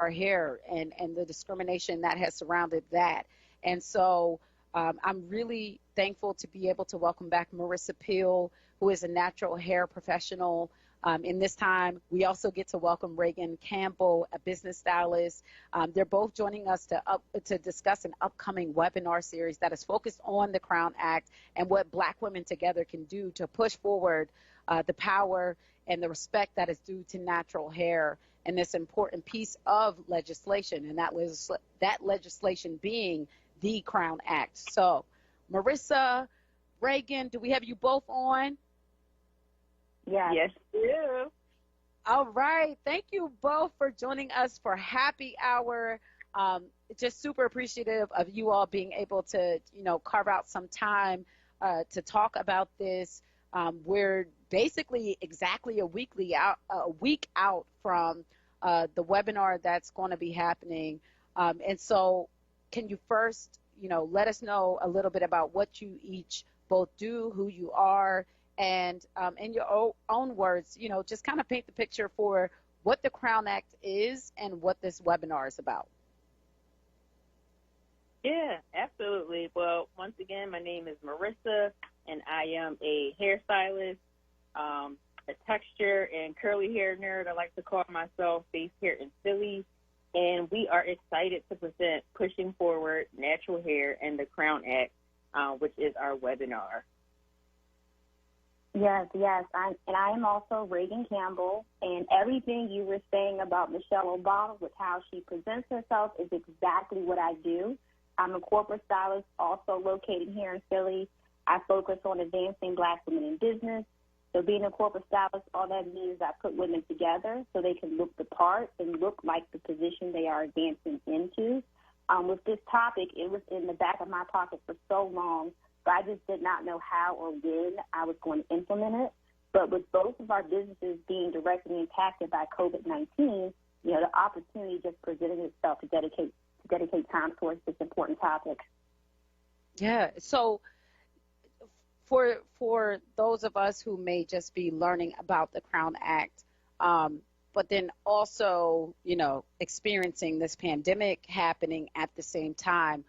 hair and the discrimination that has surrounded that. And so I'm really thankful to be able to welcome back Marissa Peel, who is a natural hair professional. In this time, we also get to welcome Reagan Campbell, a business stylist. They're both joining us to discuss an upcoming webinar series that is focused on the Crown Act and what Black women together can do to push forward the power and the respect that is due to natural hair and this important piece of legislation, and that legislation being the Crown Act. So, Marissa, Reagan, do we have you both on? Yes, we do. All right. Thank you both for joining us for Happy Hour. Just super appreciative of you all being able to, carve out some time to talk about this. We're basically exactly a week out from the webinar that's going to be happening. And so can you first, let us know a little bit about what you each both do, who you are, and in your own words, just kind of paint the picture for what the Crown Act is and what this webinar is about. Yeah, absolutely. Well, once again, my name is Marissa, and I am a hairstylist, a texture and curly hair nerd, I like to call myself, based here in Philly. And we are excited to present Pushing Forward Natural Hair and the Crown Act, which is our webinar. Yes. I am also Reagan Campbell, and everything you were saying about Michelle Obama with how she presents herself is exactly what I do. I'm a corporate stylist, also located here in Philly. I focus on advancing Black women in business. So being a corporate stylist, all that means I put women together so they can look the part and look like the position they are advancing into. With this topic, it was in the back of my pocket for so long, but I just did not know how or when I was going to implement it. But with both of our businesses being directly impacted by COVID-19, the opportunity just presented itself to dedicate time towards this important topic. Yeah. So for those of us who may just be learning about the Crown Act, but then also, experiencing this pandemic happening at the same time,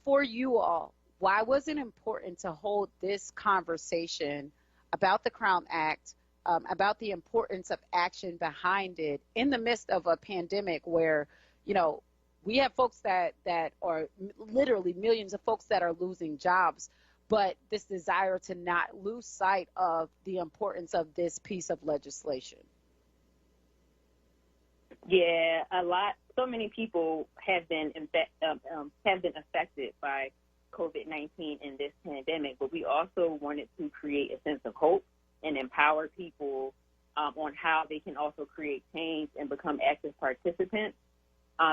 for you all, why was it important to hold this conversation about the Crown Act, about the importance of action behind it in the midst of a pandemic where, we have folks that are literally millions of folks that are losing jobs, but this desire to not lose sight of the importance of this piece of legislation? Yeah, so many people have been affected by COVID-19 in this pandemic, but we also wanted to create a sense of hope and empower people on how they can also create change and become active participants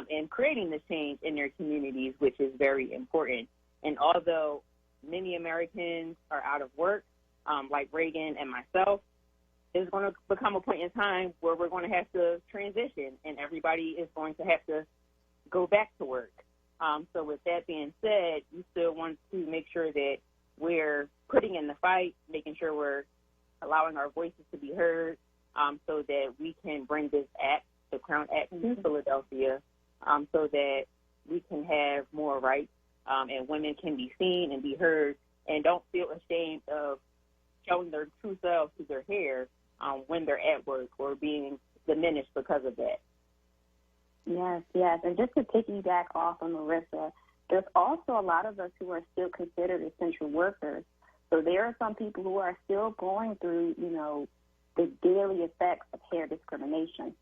in creating the change in their communities, which is very important. And although many Americans are out of work, like Reagan and myself, there's going to become a point in time where we're going to have to transition and everybody is going to have to go back to work. So with that being said, we still want to make sure that we're putting in the fight, making sure we're allowing our voices to be heard, so that we can bring this act, the Crown Act, to Philadelphia, so that we can have more rights and women can be seen and be heard and don't feel ashamed of showing their true selves through their hair when they're at work or being diminished because of that. Yes. And just to piggyback off on Marissa, there's also a lot of us who are still considered essential workers. So there are some people who are still going through, the daily effects of hair discrimination.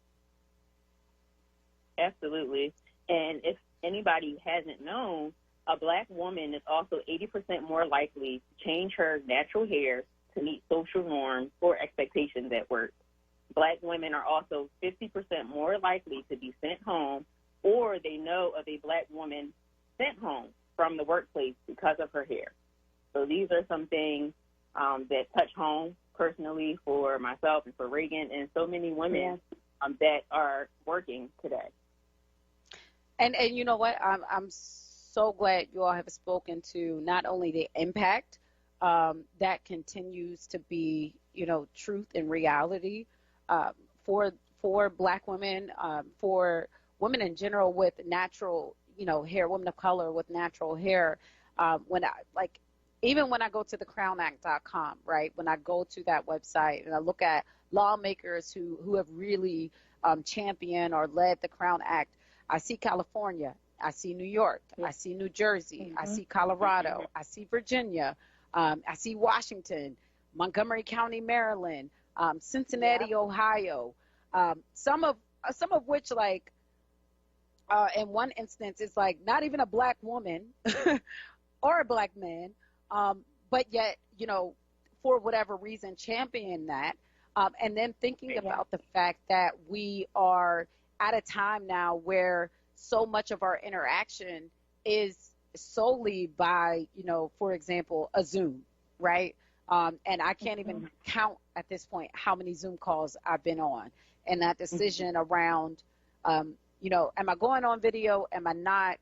Absolutely. And if anybody hasn't known, a Black woman is also 80% more likely to change her natural hair to meet social norms or expectations at work. Black women are also 50% more likely to be sent home, or they know of a Black woman sent home from the workplace because of her hair. So these are some things that touch home personally for myself and for Reagan and so many women that are working today. And you know what? I'm so glad you all have spoken to not only the impact that continues to be, truth and reality for for Black women, for women in general with natural, hair, women of color with natural hair. Even when I go to the crownact.com, right, when I go to that website and I look at lawmakers who have really championed or led the Crown Act, I see California, I see New York, I see New Jersey, I see Colorado, I see Virginia, I see Washington, Montgomery County, Maryland, Cincinnati, Ohio, some of which, like, in one instance, it's like not even a Black woman or a Black man, but yet, for whatever reason, champion that. And then thinking about the fact that we are at a time now where so much of our interaction is solely by, for example, a Zoom, right? And I can't even count at this point how many Zoom calls I've been on. And that decision around, am I going on video? Am I not?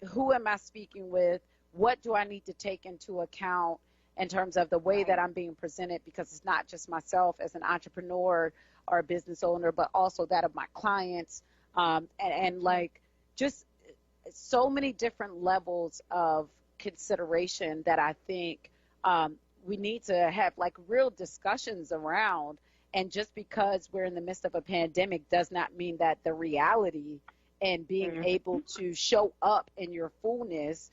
Who am I speaking with? What do I need to take into account in terms of the way that I'm being presented? Because it's not just myself as an entrepreneur or a business owner, but also that of my clients. And like just so many different levels of consideration that I think we need to have like real discussions around. And just because we're in the midst of a pandemic does not mean that the reality and being able to show up in your fullness,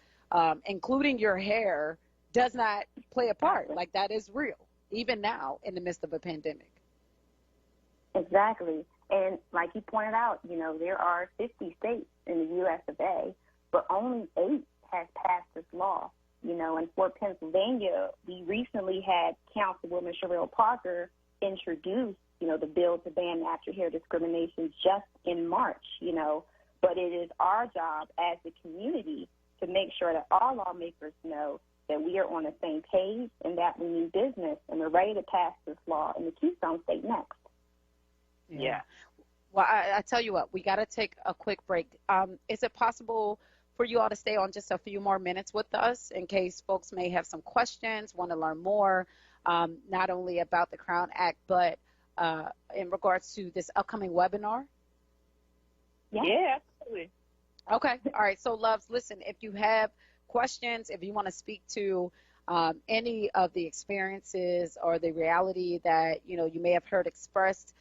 including your hair, does not play a part. Like, that is real, even now in the midst of a pandemic. Exactly. And like you pointed out, there are 50 states in the U.S. of A., but only 8 has passed this law. And for Pennsylvania, we recently had Councilwoman Sherrill Parker introduce, the bill to ban natural hair discrimination just in March, But it is our job as a community to make sure that all lawmakers know that we are on the same page and that we mean business and we're ready to pass this law in the Keystone State next. Yeah. Well, I tell you what, we got to take a quick break. Is it possible for you all to stay on just a few more minutes with us in case folks may have some questions, want to learn more, not only about the Crown Act, but in regards to this upcoming webinar? Yeah, absolutely. Okay. All right. So, loves, listen, if you have questions, if you want to speak to any of the experiences or the reality that, you may have heard expressed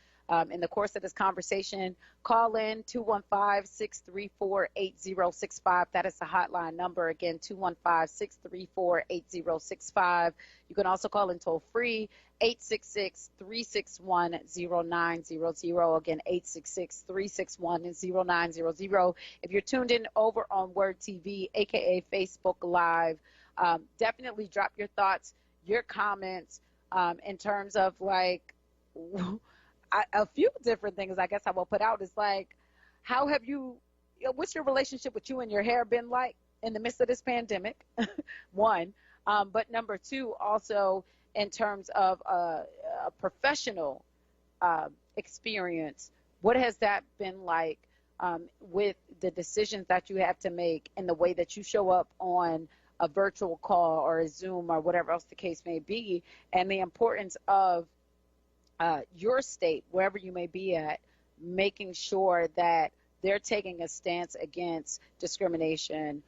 in the course of this conversation, call in 215-634-8065. That is the hotline number. Again, 215-634-8065. You can also call in toll free, 866-361-0900. Again, 866-361-0900. If you're tuned in over on Word TV, aka Facebook Live, definitely drop your thoughts, your comments in terms of like a few different things I guess I will put out is like, how have what's your relationship with you and your hair been like in the midst of this pandemic? One. But number two, also in terms of a professional experience, what has that been like with the decisions that you have to make and the way that you show up on a virtual call or a Zoom or whatever else the case may be, and the importance of your state, wherever you may be at, making sure that they're taking a stance against discrimination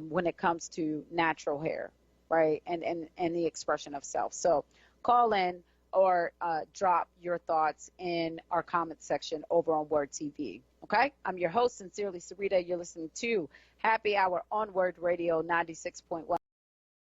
when it comes to natural hair, right, and the expression of self. So call in or drop your thoughts in our comment section over on Word TV, okay? I'm your host, Sincerely Syreeta. You're listening to Happy Hour on Word Radio 96.1.